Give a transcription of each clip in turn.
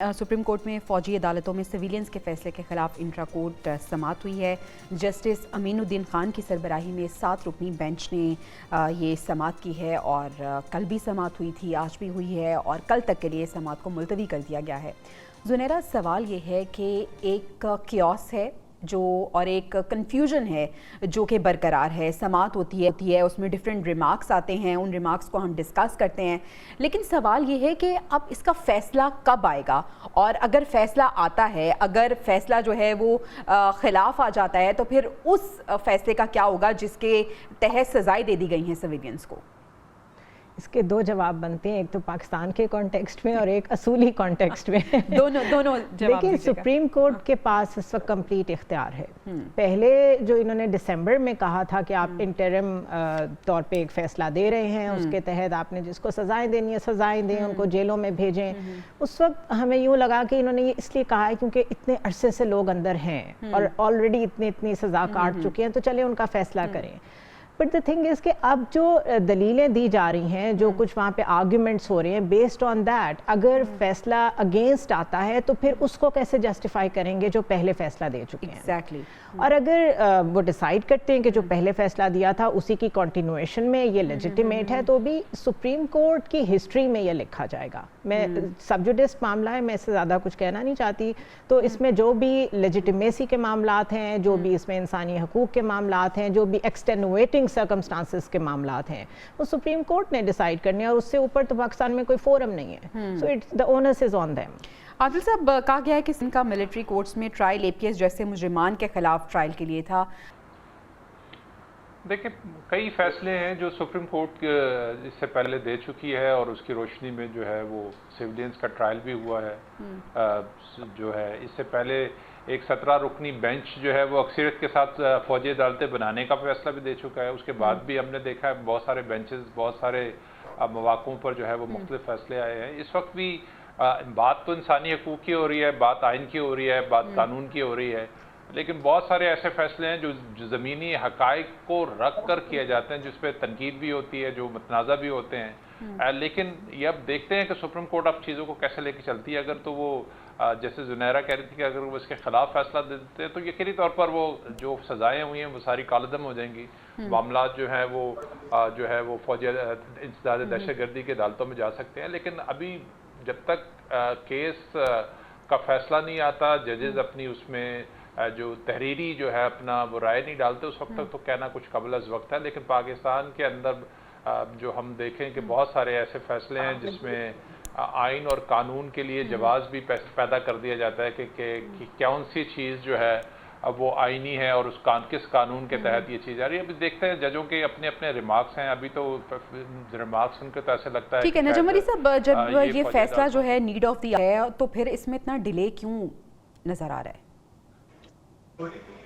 Supreme court में फ़ौजी अदालतों में सिविलियंस के फैसले के खिलाफ इंट्रा कोर्ट समाअत हुई है। जस्टिस अमीनुद्दीन खान की सरबराही में 7 रुकनी बेंच ने ये समाअत की है और कल भी समाअत हुई थी, आज भी हुई है और कल तक के लिए समाअत को मुलतवी कर दिया गया है। ज़ुनैरा, सवाल ये है कि एक क्योस है जो और एक कन्फ्यूजन है जो कि बरकरार है। समाअत होती है उसमें डिफरेंट रिमार्क्स आते हैं, उन रिमार्क्स को हम डिस्कस करते हैं, लेकिन सवाल ये है कि अब इसका फ़ैसला कब आएगा और अगर फ़ैसला आता है, अगर फ़ैसला जो है वो ख़िलाफ़ आ जाता है तो फिर उस फ़ैसले का क्या होगा जिसके तहत सज़ाएं दे दी गई हैं सिविलियंस को। इसके दो जवाब बनते हैं, एक तो पाकिस्तान के कॉन्टेक्स्ट में और एक असूली कॉन्टेक्स्ट में। दोनों जवाब। देखिए, सुप्रीम कोर्ट के पास इस वक्त कंप्लीट इख्तियार है। पहले जो इन्होंने दिसंबर में कहा था कि आप इंटरिम तौर पे एक फ़ैसला दे रहे हैं, उसके तहत आपने जिसको सज़ाएं देनी है सज़ाएं दें, उनको जेलों में भेजें। उस वक्त हमें यूँ लगा कि इन्होंने ये इसलिए कहा है क्योंकि इतने अरसे से लोग अंदर हैं और ऑलरेडी इतनी सज़ा काट चुके हैं, तो चले उनका फ़ैसला करें। बट द थिंग इज़ कि अब जो दलीलें दी जा रही हैं, जो कुछ वहाँ पे आर्ग्यूमेंट्स हो रहे हैं, बेस्ड ऑन दैट अगर फैसला अगेंस्ट आता है तो फिर उसको कैसे जस्टिफाई करेंगे जो पहले फैसला दे चुके हैं। एग्जैक्टली। और अगर वो डिसाइड करते हैं कि जो पहले फैसला दिया था उसी की कंटिन्यूएशन में ये लेजिटिमेट है, तो भी सुप्रीम कोर्ट की हिस्ट्री में ये लिखा जाएगा। मैं सबजुडिस मामला है, मैं इससे ज़्यादा कुछ कहना नहीं चाहती। तो इसमें जो भी लेजिटिमेसी के मामलात हैं, जो भी इसमें इंसानी हकूक़ के मामलात हैं, जो भी एक्सटेनुएटिंग सर्कमस्टांसेस के मामलात हैं, वो सुप्रीम कोर्ट ने डिसाइड करने और उससे ऊपर तो पाकिस्तान में कोई फोरम नहीं है। So it's the onus is on them. Adil साहब, कहा गया है कि इनका मिलिट्री कोर्ट्स में ट्रायल एपीएस जैसे मुजरिमान के खिलाफ ट्रायल के लिए था। देखिए, कई फैसले हैं जो सुप्रीम कोर्ट इससे पहले दे चुकी है और उसकी रोशनी में जो है वो सिविलियंस का ट्रायल भी हुआ है। जो है इससे पहले एक 17 रुकनी बेंच जो है वो अक्सरियत के साथ फौजी अदालतें बनाने का फैसला भी दे चुका है। उसके बाद भी हमने देखा है बहुत सारे बेंचेस, बहुत सारे मौक़ों पर जो है वो मुख्तलिफ फैसले आए हैं। इस वक्त भी बात तो इंसानी हकूक़ की हो रही है, बात आइन की हो रही है, बात कानून की हो रही है, लेकिन बहुत सारे ऐसे फैसले हैं जो ज़मीनी हक़ाइक़ को रख कर किए जाते हैं, जिस पर तनकीद भी होती है, जो मतनाज़ा भी होते हैं। लेकिन ये अब देखते हैं कि सुप्रीम कोर्ट अब चीज़ों को कैसे लेके चलती है। अगर तो वो जैसे ज़ुनैरा कह रही थी कि अगर वो इसके खिलाफ फैसला दे देते हैं तो यकीनी तौर पर वो जो सज़ाएँ हुई हैं वो सारी कालदम हो जाएंगी। मामला जो है वो फौजी इंसदाद दहशतगर्दी की अदालतों में जा सकते हैं। लेकिन अभी जब तक केस का फैसला नहीं आता, जजेस अपनी उसमें जो तहरीरी जो है अपना वो राय नहीं डालते, उस वक्त तक तो कहना कुछ कबल अज़ वक्त है। लेकिन पाकिस्तान के अंदर जो हम देखें कि बहुत सारे ऐसे फैसले हैं जिसमें आइन और कानून के लिए जवाब भी पैदा कर दिया जाता है कि कौन सी चीज़ जो है अब वो आइनी है और किस कानून के तहत ये चीज़ आ रही है। अभी देखते हैं, जजों के अपने अपने रिमार्क्स हैं। अभी तो रिमार्क्स सुनकर तो ऐसे लगता है। ठीक है नजम अली साहब, जब ये फैसला जो है नीड ऑफ द है तो फिर इसमें इतना डिले क्यों नजर आ रहा है?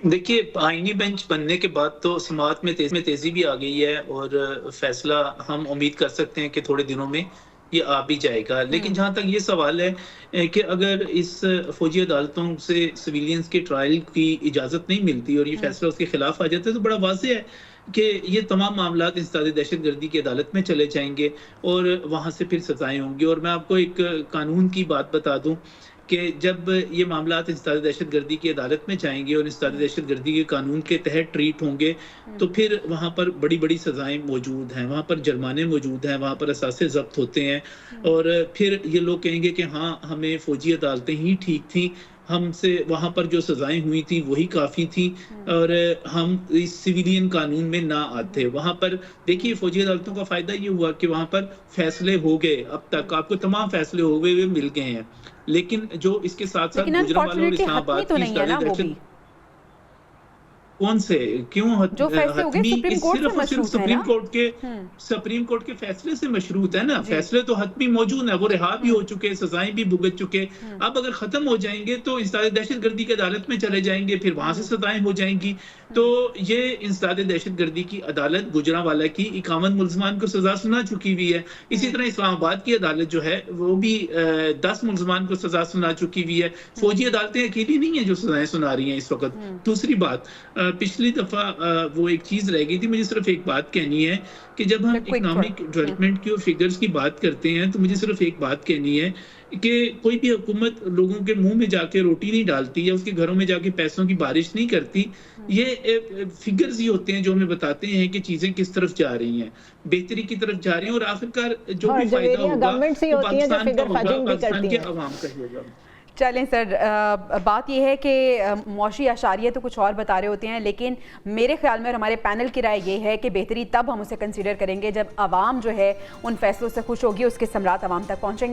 देखिए, आईनी बेंच बनने के बाद तो समाअत में तेजी भी आ गई है और फैसला हम उम्मीद कर सकते हैं कि थोड़े दिनों में ये आ भी जाएगा। लेकिन जहाँ तक ये सवाल है कि अगर इस फौजी अदालतों से सिविलियंस के ट्रायल की इजाज़त नहीं मिलती और ये फैसला उसके खिलाफ आ जाता है, तो बड़ा वाज़ेह है कि ये तमाम मामलात इंसदाद दहशतगर्दी की अदालत में चले जाएंगे और वहाँ से फिर सज़ाएँ होंगी। और मैं आपको एक कानून की बात बता दूँ कि जब ये मामलात इंसदाद दहशतगर्दी की अदालत में जाएंगे और इंसदाद दहशतगर्दी के कानून के तहत ट्रीट होंगे, तो फिर वहाँ पर बड़ी बड़ी सज़ाएं मौजूद हैं, वहाँ पर जुर्माने मौजूद हैं, वहाँ पर असासे ज़ब्त होते हैं और फिर ये लोग कहेंगे कि हाँ, हमें फ़ौजी अदालतें ही ठीक थी, हमसे वहाँ पर जो सज़ाएं हुई थी वही काफ़ी थी और हम इस सिविलियन कानून में ना आते। वहाँ पर देखिए, फौजी अदालतों का फ़ायदा ये हुआ कि वहाँ पर फैसले हो गए, अब तक आपको तमाम फैसले हो गए, वे मिल गए हैं। लेकिन जो इसके साथ साथ गुजरांवाला और इस्लामाबाद तो नहीं है ना वो भी। कौन से क्यों जो फैसले हो गए सुप्रीम कोर्ट से मशरूत सुप्रीम कोर्ट के फैसले से मशरूत है ना। फैसले तो हतमी मौजूद है, वो रिहा भी हो चुके, सजाएं भी भुगत चुके। अब अगर खत्म हो जाएंगे तो इंसदाद दहशतगर्दी की अदालत में चले जाएंगे, फिर वहां से सजाएं हो जाएंगी। तो ये इंसदाद दहशतगर्दी की अदालत गुजरांवाला की 51 मुल्ज़मान को सजा सुना चुकी हुई है। इसी तरह इस्लामाबाद की अदालत जो है वो भी 10 मुल्ज़मान को सजा सुना चुकी हुई है। फौजी अदालतें अकेली नहीं है जो सजाएं सुना रही हैं इस वक्त। दूसरी बात, पिछली दफा वो एक चीज रह गई थी, मुझे सिर्फ एक बात कहनी है कि जब हम इकोनॉमिक डेवलपमेंट की और फिगर्स की बात करते हैं तो मुझे सिर्फ एक बात कहनी है कि कोई भी हुकूमत लोगों के मुंह में जाके रोटी नहीं डालती या उसके घरों में जाके पैसों की बारिश नहीं करती। ये फिगर्स ही होते हैं जो हमें बताते हैं कि चीजें किस तरफ जा रही हैं, बेहतरी की तरफ जा रही हैं, और आखिरकार जो भी फायदा होगा वो पाकिस्तान का होगा, पाकिस्तान के अवाम का ही होगा। चलें सर, बात यह है कि मौशी आशारिया तो कुछ और बता रहे होते हैं, लेकिन मेरे ख्याल में और हमारे पैनल की राय ये है कि बेहतरी तब हम उसे कंसीडर करेंगे जब आवाम जो है उन फैसलों से खुश होगी, उसके समरात आवाम तक पहुँचेंगे।